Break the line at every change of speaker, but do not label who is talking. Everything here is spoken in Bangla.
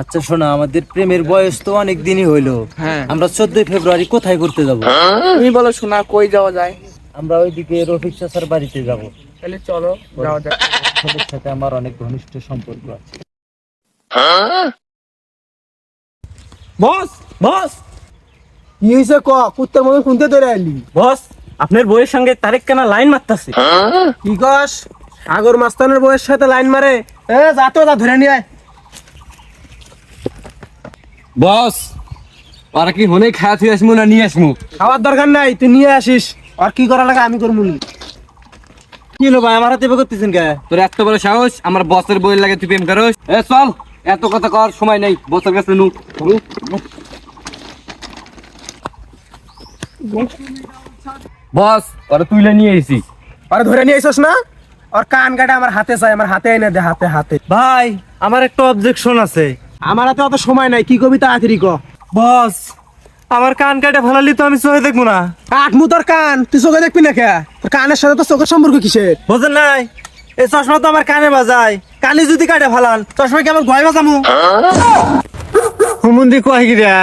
আচ্ছা শোনা, আমাদের প্রেমের বয়স তো অনেক দিনই হইলো।
হ্যাঁ।
আমরা 14 ফেব্রুয়ারি কোথায় ঘুরতে যাব?
তুমি বলো শোনা, কই যাওয়া যায়?
আমরা ওইদিকে রফিক চাচার বাড়িতে যাব।
তাহলে চলো যাওয়া যাক।
ওদের সাথে আমার অনেক ঘনিষ্ঠ সম্পর্ক আছে।
বস বস কি হয়েছে ক কুত্তার মতো শুনতে ধরে আইলি?
বস, আপনার বইয়ের সঙ্গে তারেক কেনা লাইন মারতাছে।
কি কস? আগর মাস্তানের বউয়ের সাথে লাইন মারে? এ যা তো, যা ধরে নিয়ে আয়।
বস, ওরা কি হনে খায়া থুই আসমু না নিয়ে আসমু?
খাওয়ার দরকার নাই, তুই নিয়ে আসিস। আর কি করা লাগে আমি করবো।
কি হলো ভাই, আমার হাতে করতেছেন কে?
তোর এত বড় সাহস, আমার বসের বইয়ের লাগে তুই প্রেম করস? এ চল, এত কথা কর সময় নেই, বসের কাছে নু। বস, ওরা তুইলে নিয়ে এসি।
আর ধরে নিয়ে আইসস না? আর কান কাটা আমার হাতে চাই, আমার হাতে এনে দে, হাতে হাতে।
ভাই, আমার একটা অবজেকশন আছে।
আমার হাতে অত সময় নাই, কি কবি তাড়াতাড়ি ক।
বস, আমার কান কাটা ফেলালি তো আমি চোখে দেখবো না।
কাটমু তোর কান, তুই চোখে দেখবি না কে? তোর কানের সাথে তোর চোখের সম্পর্ক কিসের?
বুঝেন নাই, এই চশমা তো আমার কানে বাজায়। কানে যদি কাটে ফেলান, চশমা কি আমার গয় বাজামু? হুমুন্দি কয় গিরা